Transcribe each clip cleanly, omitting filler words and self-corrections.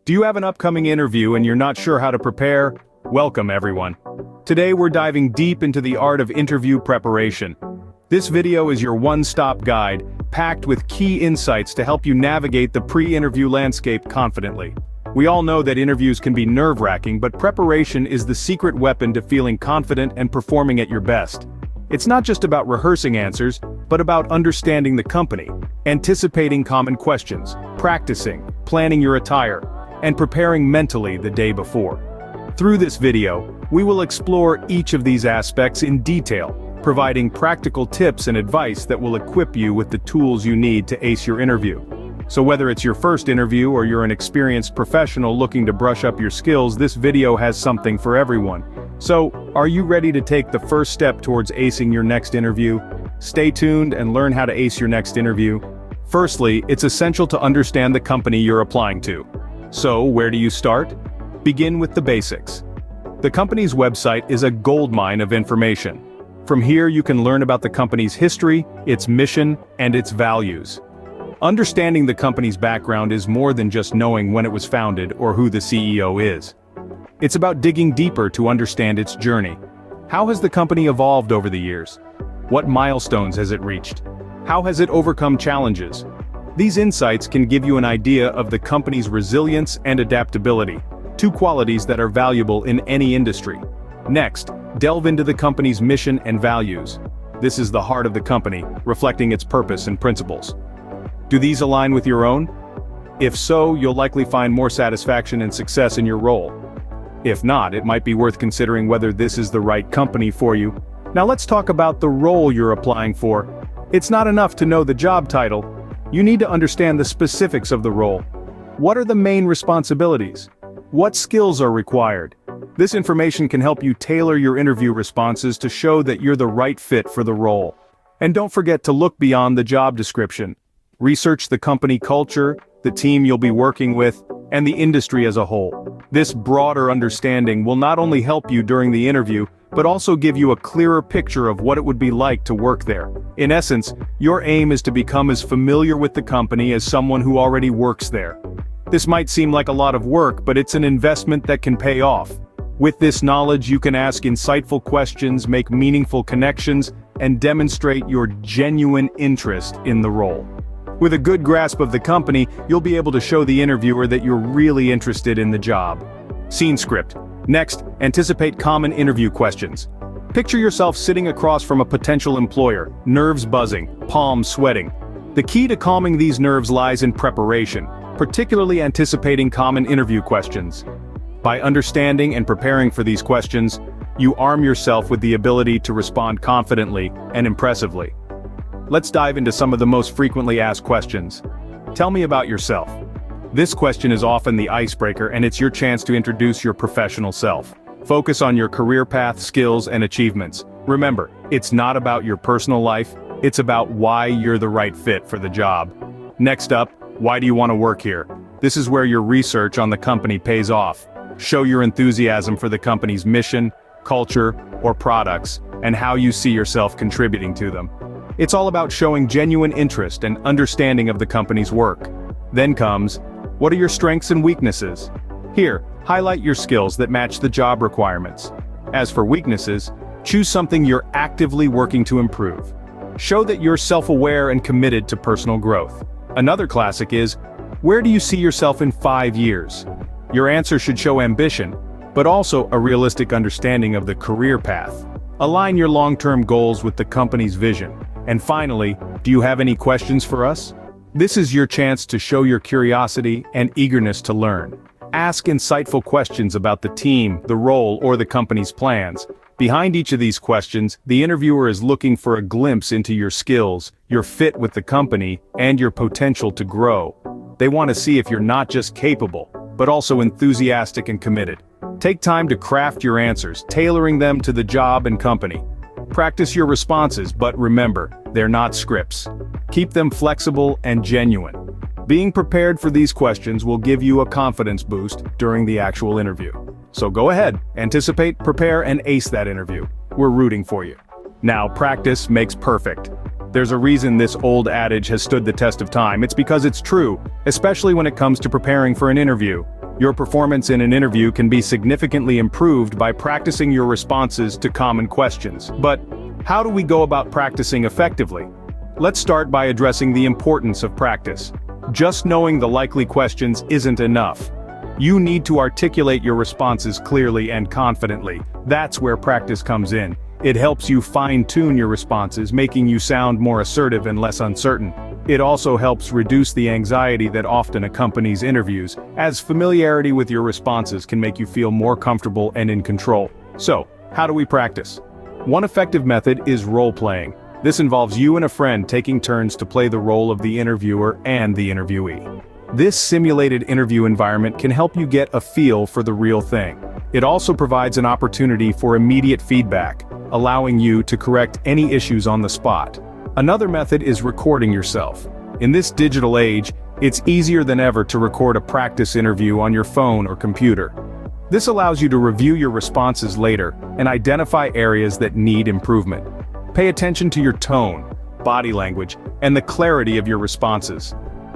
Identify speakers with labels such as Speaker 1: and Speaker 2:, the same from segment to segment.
Speaker 1: Do you have an upcoming interview and you're not sure how to prepare? Welcome everyone. Today we're diving deep into the art of interview preparation. This video is your one-stop guide, packed with key insights to help you navigate the pre-interview landscape confidently. We all know that interviews can be nerve-wracking, but preparation is the secret weapon to feeling confident and performing at your best. It's not just about rehearsing answers, but about understanding the company, anticipating common questions, practicing, planning your attire, and preparing mentally the day before. Through this video, we will explore each of these aspects in detail, providing practical tips and advice that will equip you with the tools you need to ace your interview. So whether it's your first interview or you're an experienced professional looking to brush up your skills, this video has something for everyone. So, are you ready to take the first step towards acing your next interview? Stay tuned and learn how to ace your next interview. Firstly, it's essential to understand the company you're applying to. So, where do you start? Begin with the basics. The company's website is a goldmine of information. From here you can learn about the company's history, its mission, and its values. Understanding the company's background is more than just knowing when it was founded or who the CEO is. It's about digging deeper to understand its journey. How has the company evolved over the years? What milestones has it reached? How has it overcome challenges? These insights can give you an idea of the company's resilience and adaptability, two qualities that are valuable in any industry. Next, delve into the company's mission and values. This is the heart of the company, reflecting its purpose and principles. Do these align with your own? If so, you'll likely find more satisfaction and success in your role. If not, it might be worth considering whether this is the right company for you. Now let's talk about the role you're applying for. It's not enough to know the job title. You need to understand the specifics of the role. What are the main responsibilities? What skills are required? This information can help you tailor your interview responses to show that you're the right fit for the role. And don't forget to look beyond the job description. Research the company culture, the team you'll be working with, and the industry as a whole. This broader understanding will not only help you during the interview, but also give you a clearer picture of what it would be like to work there. In essence, your aim is to become as familiar with the company as someone who already works there. This might seem like a lot of work, but it's an investment that can pay off. With this knowledge, you can ask insightful questions, make meaningful connections, and demonstrate your genuine interest in the role. With a good grasp of the company, you'll be able to show the interviewer that you're really interested in the job. Scene script. Next, anticipate common interview questions. Picture yourself sitting across from a potential employer, nerves buzzing, palms sweating. The key to calming these nerves lies in preparation, particularly anticipating common interview questions. By understanding and preparing for these questions, you arm yourself with the ability to respond confidently and impressively. Let's dive into some of the most frequently asked questions. Tell me about yourself. This question is often the icebreaker, and it's your chance to introduce your professional self. Focus on your career path, skills, and achievements. Remember, it's not about your personal life, it's about why you're the right fit for the job. Next up, why do you want to work here? This is where your research on the company pays off. Show your enthusiasm for the company's mission, culture, or products, and how you see yourself contributing to them. It's all about showing genuine interest and understanding of the company's work. Then comes, what are your strengths and weaknesses? Here, highlight your skills that match the job requirements. As for weaknesses, choose something you're actively working to improve. Show that you're self-aware and committed to personal growth. Another classic is, where do you see yourself in 5 years? Your answer should show ambition, but also a realistic understanding of the career path. Align your long-term goals with the company's vision. And finally, do you have any questions for us? This is your chance to show your curiosity and eagerness to learn. Ask insightful questions about the team, the role, or the company's plans. Behind each of these questions, the interviewer is looking for a glimpse into your skills, your fit with the company, and your potential to grow. They want to see if you're not just capable, but also enthusiastic and committed. Take time to craft your answers, tailoring them to the job and company. Practice your responses, but remember, they're not scripts. Keep them flexible and genuine. Being prepared for these questions will give you a confidence boost during the actual interview. So go ahead, anticipate, prepare, and ace that interview. We're rooting for you. Now, practice makes perfect. There's a reason this old adage has stood the test of time. It's because it's true, especially when it comes to preparing for an interview. Your performance in an interview can be significantly improved by practicing your responses to common questions. But how do we go about practicing effectively? Let's start by addressing the importance of practice. Just knowing the likely questions isn't enough. You need to articulate your responses clearly and confidently. That's where practice comes in. It helps you fine-tune your responses, making you sound more assertive and less uncertain. It also helps reduce the anxiety that often accompanies interviews, as familiarity with your responses can make you feel more comfortable and in control. So, how do we practice? One effective method is role-playing. This involves you and a friend taking turns to play the role of the interviewer and the interviewee. This simulated interview environment can help you get a feel for the real thing. It also provides an opportunity for immediate feedback, allowing you to correct any issues on the spot. Another method is recording yourself. In this digital age, it's easier than ever to record a practice interview on your phone or computer. This allows you to review your responses later and identify areas that need improvement. Pay attention to your tone, body language, and the clarity of your responses.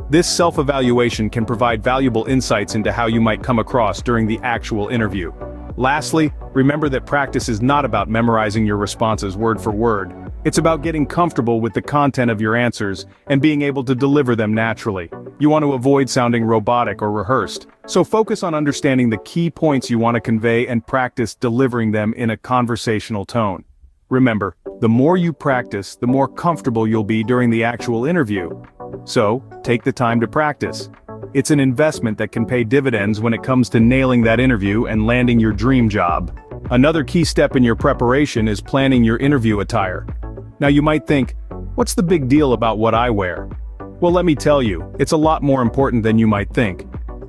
Speaker 1: This self-evaluation can provide valuable insights into how you might come across during the actual interview. Lastly, remember that practice is not about memorizing your responses word for word. It's about getting comfortable with the content of your answers and being able to deliver them naturally. You want to avoid sounding robotic or rehearsed, so focus on understanding the key points you want to convey and practice delivering them in a conversational tone. Remember, the more you practice, the more comfortable you'll be during the actual interview. So, take the time to practice. It's an investment that can pay dividends when it comes to nailing that interview and landing your dream job. Another key step in your preparation is planning your interview attire. Now you might think, what's the big deal about what I wear? Well, let me tell you, it's a lot more important than you might think.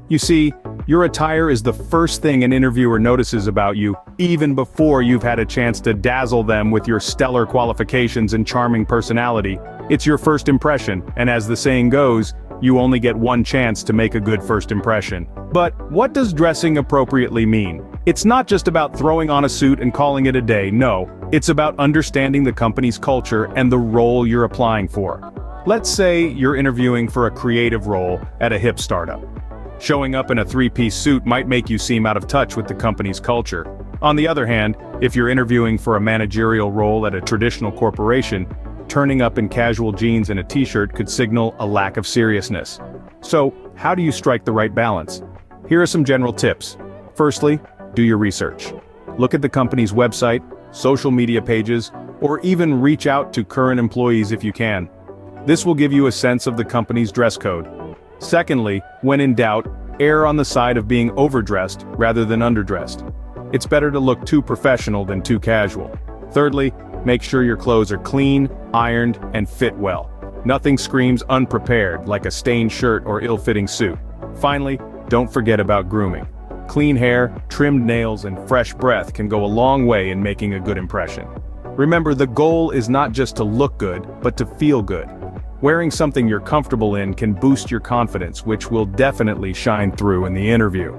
Speaker 1: You see, your attire is the first thing an interviewer notices about you, even before you've had a chance to dazzle them with your stellar qualifications and charming personality. It's your first impression, and as the saying goes, you only get one chance to make a good first impression. But what does dressing appropriately mean? It's not just about throwing on a suit and calling it a day, no. It's about understanding the company's culture and the role you're applying for. Let's say you're interviewing for a creative role at a hip startup. Showing up in a three-piece suit might make you seem out of touch with the company's culture. On the other hand, if you're interviewing for a managerial role at a traditional corporation, turning up in casual jeans and a t-shirt could signal a lack of seriousness. So, how do you strike the right balance? Here are some general tips. Firstly, do your research. Look at the company's website, social media pages, or even reach out to current employees if you can. This will give you a sense of the company's dress code. Secondly, when in doubt, err on the side of being overdressed rather than underdressed. It's better to look too professional than too casual. Thirdly, make sure your clothes are clean, ironed, and fit well. Nothing screams unprepared like a stained shirt or ill-fitting suit. Finally, don't forget about grooming. Clean hair, trimmed nails, and fresh breath can go a long way in making a good impression. Remember, the goal is not just to look good, but to feel good. Wearing something you're comfortable in can boost your confidence, which will definitely shine through in the interview.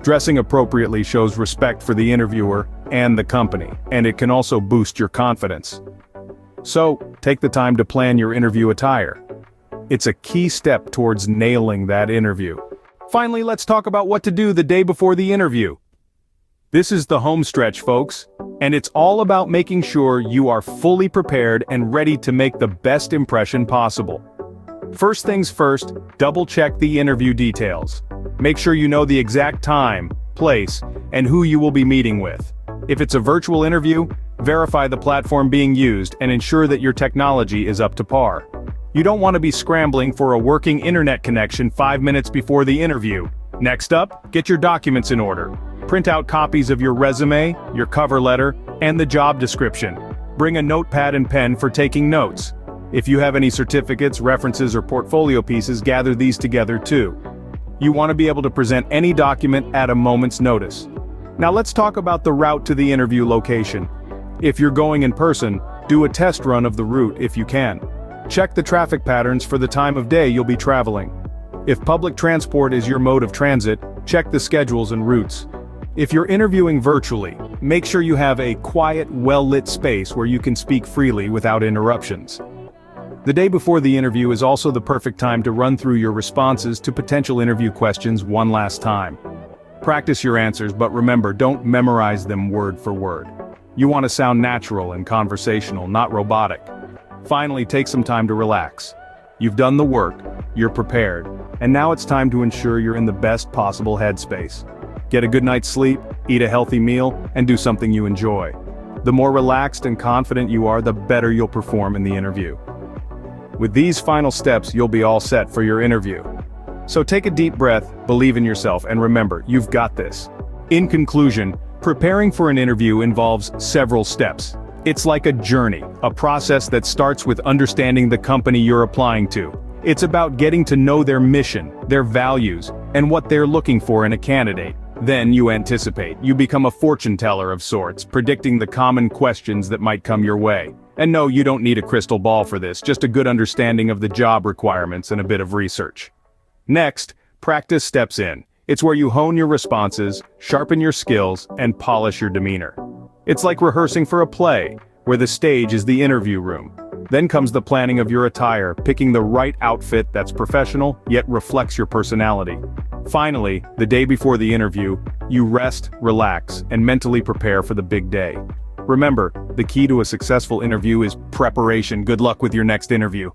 Speaker 1: Dressing appropriately shows respect for the interviewer and the company, and it can also boost your confidence. So, take the time to plan your interview attire. It's a key step towards nailing that interview. Finally, let's talk about what to do the day before the interview. This is the home stretch, folks, and it's all about making sure you are fully prepared and ready to make the best impression possible. First things first, double-check the interview details. Make sure you know the exact time, place, and who you will be meeting with. If it's a virtual interview, verify the platform being used and ensure that your technology is up to par. You don't want to be scrambling for a working internet connection 5 minutes before the interview. Next up, get your documents in order. Print out copies of your resume, your cover letter, and the job description. Bring a notepad and pen for taking notes. If you have any certificates, references, or portfolio pieces, gather these together too. You want to be able to present any document at a moment's notice. Now let's talk about the route to the interview location. If you're going in person, do a test run of the route if you can. Check the traffic patterns for the time of day you'll be traveling. If public transport is your mode of transit, check the schedules and routes. If you're interviewing virtually, make sure you have a quiet, well-lit space where you can speak freely without interruptions. The day before the interview is also the perfect time to run through your responses to potential interview questions one last time. Practice your answers, but remember, don't memorize them word for word. You want to sound natural and conversational, not robotic. Finally, take some time to relax. You've done the work, you're prepared, and now it's time to ensure you're in the best possible headspace. Get a good night's sleep, eat a healthy meal, and do something you enjoy. The more relaxed and confident you are, the better you'll perform in the interview. With these final steps, you'll be all set for your interview. So take a deep breath, believe in yourself, and remember, you've got this. In conclusion, preparing for an interview involves several steps. It's like a journey, a process that starts with understanding the company you're applying to. It's about getting to know their mission, their values, and what they're looking for in a candidate. Then you anticipate. You become a fortune teller of sorts, predicting the common questions that might come your way. And no, you don't need a crystal ball for this, just a good understanding of the job requirements and a bit of research. Next, practice steps in. It's where you hone your responses, sharpen your skills, and polish your demeanor. It's like rehearsing for a play, where the stage is the interview room. Then comes the planning of your attire, picking the right outfit that's professional, yet reflects your personality. Finally, the day before the interview, you rest, relax, and mentally prepare for the big day. Remember, the key to a successful interview is preparation. Good luck with your next interview.